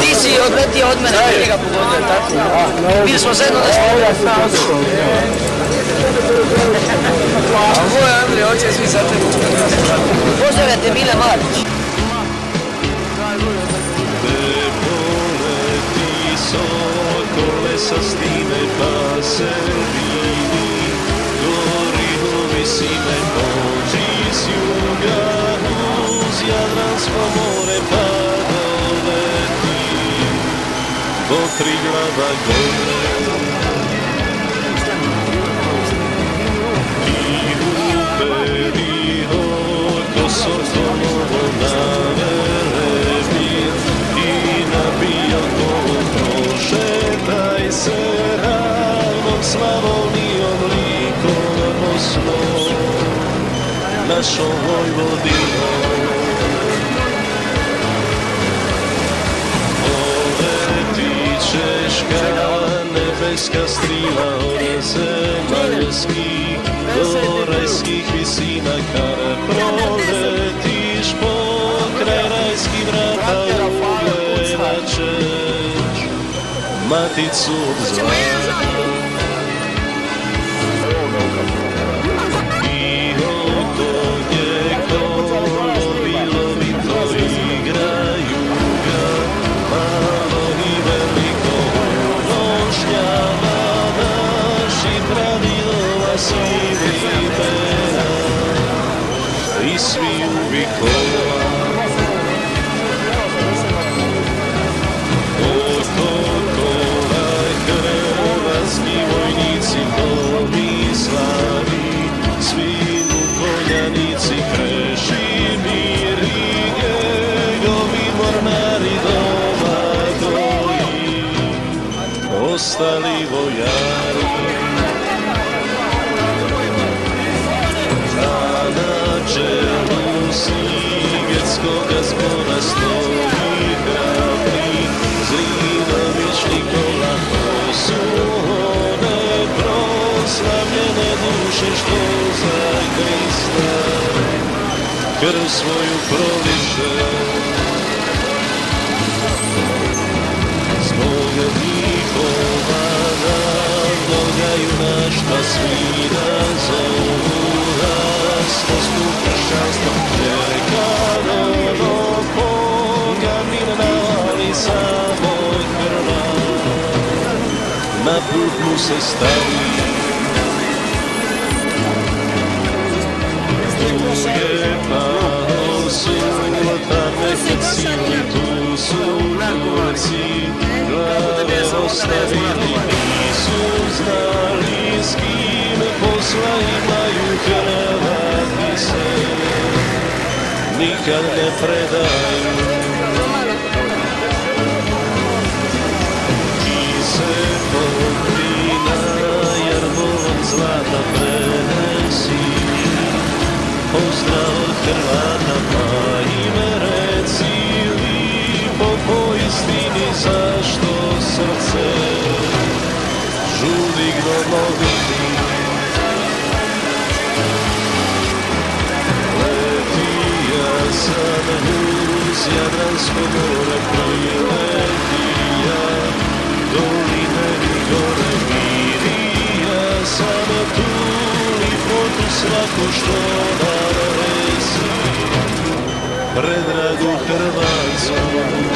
Ti si odletio od mene, njega pogodio, tako? Bili smo zajedno nešto. A moj Andrej, hoće svi sa tebi. Pozdravljate Mile Marić. Sa stime pa se vidi, gori visine pođi s juga, uz Jadransko more pa doleti, do Triglava gore. I uperi oko Sokonovo naverebi, i nabija kolo prošetaj se ravnom Slavonijom, likom Bosnom, našom Vojvodinom. Poleti ćeš ka nebeska strila od zemaljskih do rajskih visina, kada proletiš pokraj rajskih vrata, ugledat ćeš Maticu od zla. I oko gdje kolovi lovito igraju ga, malo i veliko nošnjava naši pravilova sivi pera i svi ubikova. Svi Vukoljanici, Krešimir i njegovi mornari Domagoji, ostali vojari. A na čelu Sigetskoga zbora stoji hrabri Zrinović Nikola. To su one proslavljene duše što za Krista krv svoju proliše. Zbog njihova naroda junaštva svi nazovu raspostu kršćanstva, jer kanono poganin nali samo krva, na put mu se stavi. Duge pao suta mekicili, tu su Turci glave ostavili, nisu znali s kim posla imaju, Hrvati se nikad ne predaju. Ti se pokrina jer volom zlata prenesi, pozdrav Hrvata pa im reci lipo po istini, zašto srce žudi gnomoviti. Letija sam uz Jadransko more, priletija doline i gore, mirija sam tu lipotu svaku što naresi predragu Hrvatsku.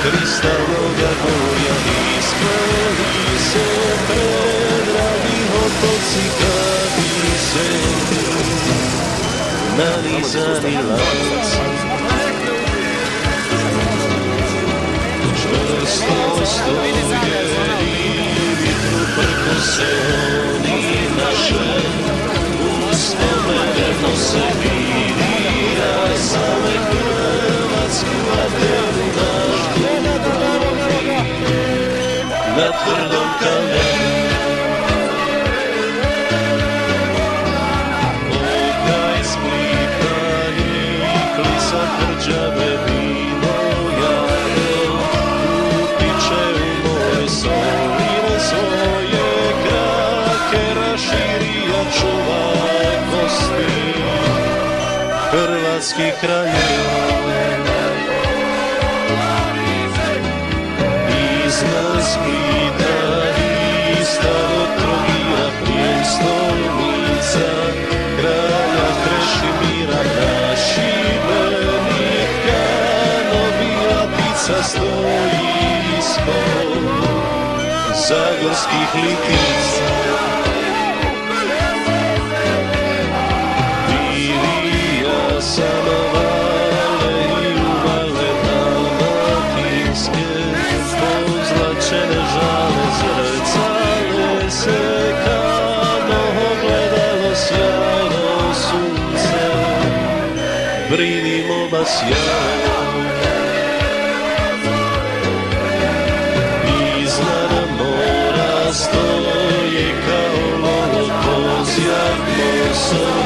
Kristaloga gorja iskali se predragi otoci, kavi se nanizani lanci. Čvrsto stoje i vitru prko se oni se vidi, ja sam Hrvatsku, a tebi naš na tvrdom kamenu. Okraj Splita nikli sa hrđave vino jaro, upiče u moj solino svoje krake raširija čuvaj kosti hrvatskih kraljeva. Iznad Splita i starog Trogira prijestolnica kralja Krešimira Šibenika, Novijatica stoji ispod zagorskih litica. Vilija Sanovale i uvale dalmatinske, pozlačene žale zrcale se kamo ogledalo sjajno sunce, brinimo vas sjajno. Iznad mora stoji kao lolo kozjak mosor,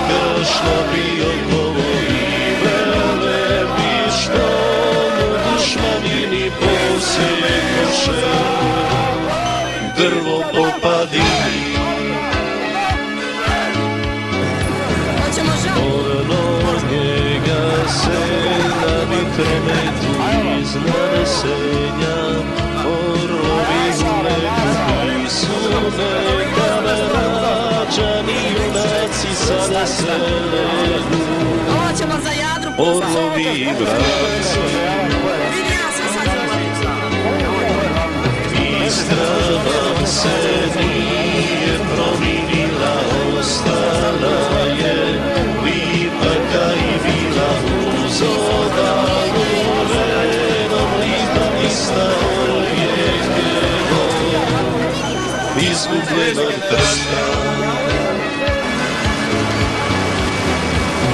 kršno Biokovo i Velebi, što mu dušmanini posjekoše drvo popadini. Orlov njega se na vitrometu iznad Senja, orlovi u nebu su neka rađani junaci sada se legu. Orlovi i vrapci, Istra vam se nije prominila, ostala je Lipaka i bila uz obalu, redom Lipa ista Orjekevo, izgubljenog Trsta.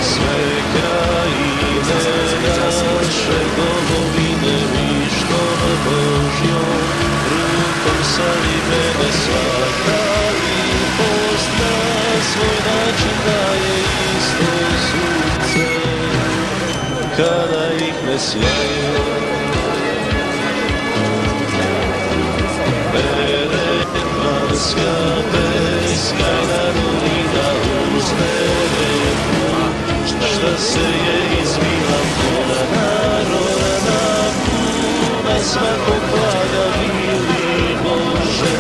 Sve krajine naše domovine vištom Božjom rukom sali mene svaka lipost na svoj način daje isto sunce kada ih ne sjaje. Beretmanska beskajna dolina uz Neretvu, šta se je izvila puna narodna, puna svakog blaga mili Bože,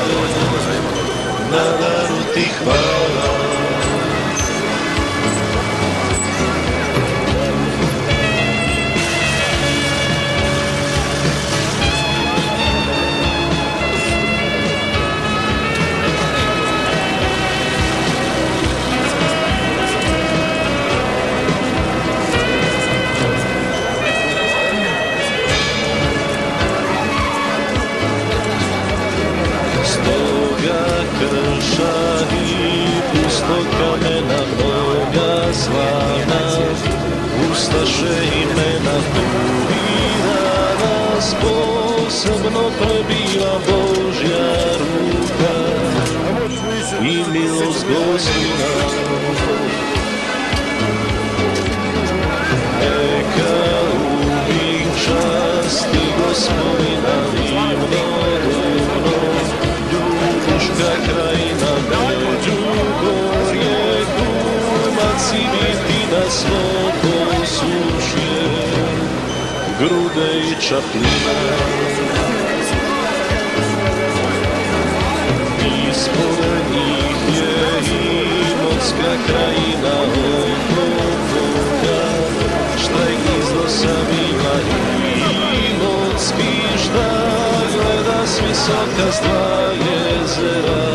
na daru ti hvala. Krša i pusto kamena mnoga slavna, ustaše imena turirana, sposobno prebila Božja ruka i milost Gospodina. Neka uvijek časti Gospodina i mnogo Ljubuška krajina Međugorje, kumac i Vitina svog posušje, Grude i Čapljina. Ispod njih je Imotska krajina oko Boga, šta je gnizdo sam ima Imotski, šta gleda s visoka s dva jezera,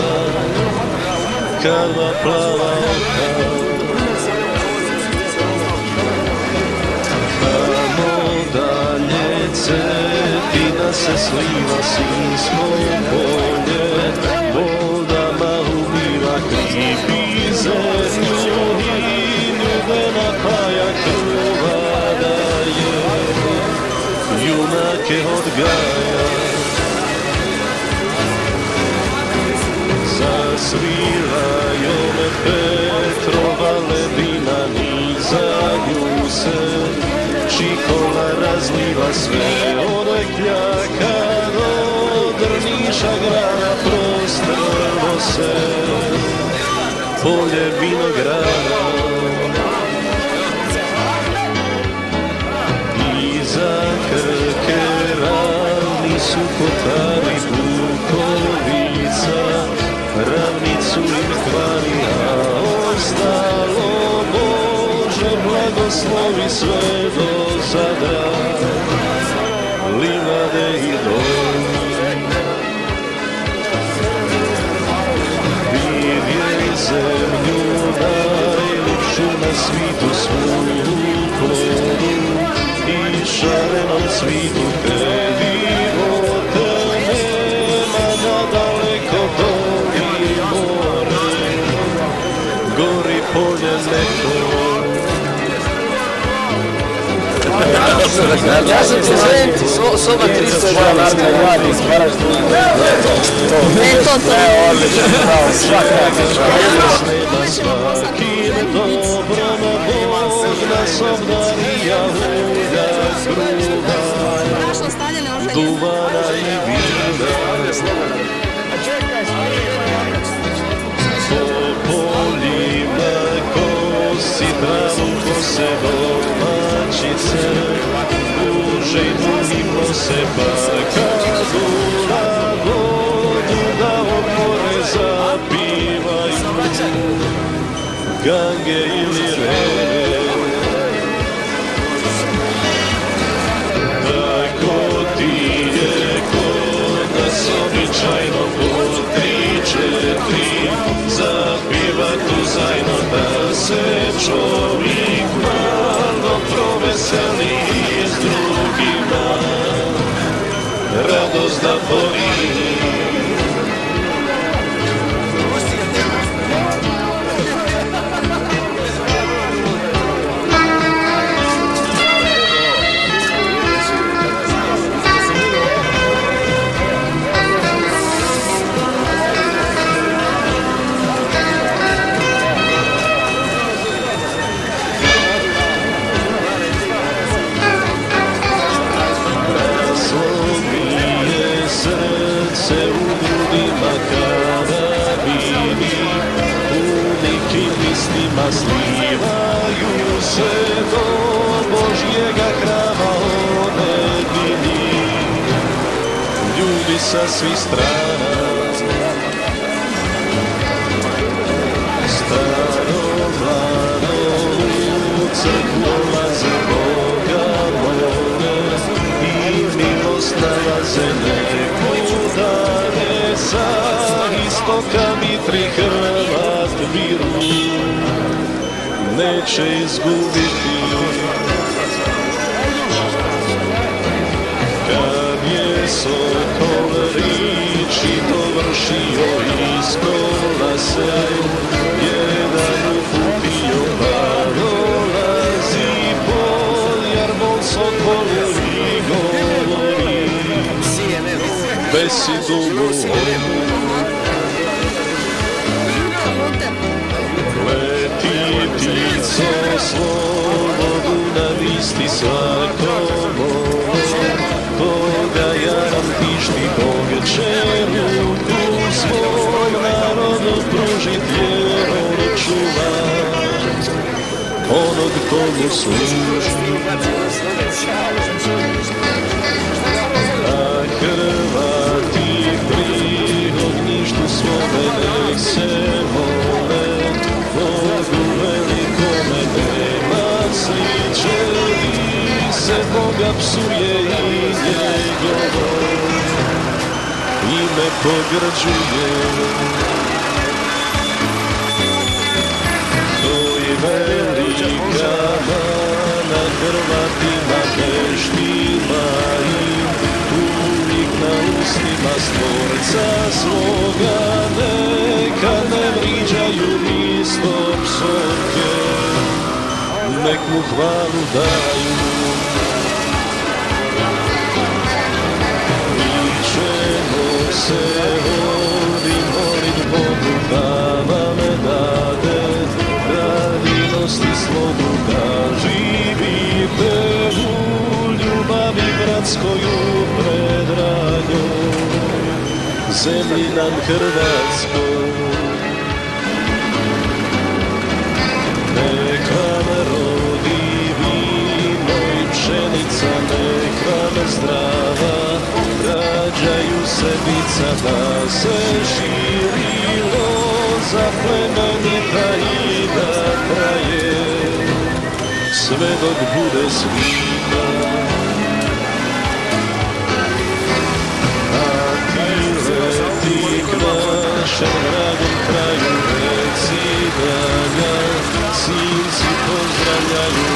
karva plava oka. Tamo dalje Cetina se sliva Sinsko polje, vodama umiva kripi zemlju i odgaja. Zasviraju me Petrova ledina, niza nju se čikola razliva sve. Od Kljaka do Drniša grana prostrlo se polje vinograda. Iza Krke ravni su Kotari, Bukovica ravnicu im hvali, a ostalo Bože blagoslovi sve do Zadra, livade i dolje. Vidjej zemlju najljepšu na svitu, svoju plodu i šarenom cvitu, te divote nema nadaleko doli more, gori polje neko. Ja sam ti zvenci, soba 300 grana. Svakim dobrom Bog nas obdarija, ulja kruha, duvana i vina. Po poljima kosi travu kose domaćice, duže i dunimo se pa kadu na vodu da opore zapivaju Gange ili Rene. Tako ti je kod nas običajno po 3-4 zapiva tu zajedno, da se čovjek malo proveseli s drugima, radost da pomiri. Srce u grudima kada vidi, u nekim mislima slivaju se do Božjega hrama one vidi. Ljudi sa svih strana, staro mlado u crkvu laze Boga mole i milost nalaze nekuda, ne sa istoka Mitri Hrvat miru neće izgubiti. Kad je Sokol riči dovršio, iz kola se jedan uputio, pa dolazi pod jarbol Sokolu i govori: besi dugo leti ptico slobodu na listi svakomu, koga jaram tišti, koga će ruku svoj narodu pružit, jer on čuva onog komu služi. A Hrvati pri ognjištu svome nek se mole Bogu velikome, nema sliče, se Boga psuje i njegovo ime pogrđuje. To je velika mana Hrvatima, neštima im uvijek na ustima Stvorca svoga, neka ne vriđaju isto psovke, nek mu hvalu daju. Hrvatskoju predragoj, zemlji nam Hrvatskoj. Nek vam rodi vino i pšenica, nek vam zdrava, rađaju se dica da se širilo, za plemenita i da traje, sve dok bude svita. A ti leti našem dragom kraju, reci Danja, sinci pozdravljaju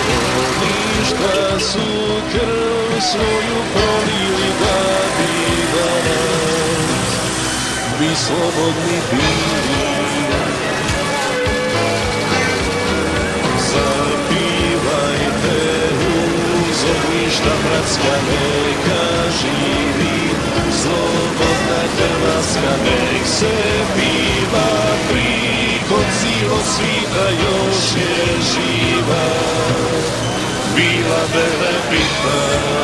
oni šta su krv svoju prolili da bi danas vi slobodni bili. Zapivajte uz ognjišta bratska, neka živi slobodna Hrvatska, nek se piva prikod cijelog svita, još je živa bila Velebita.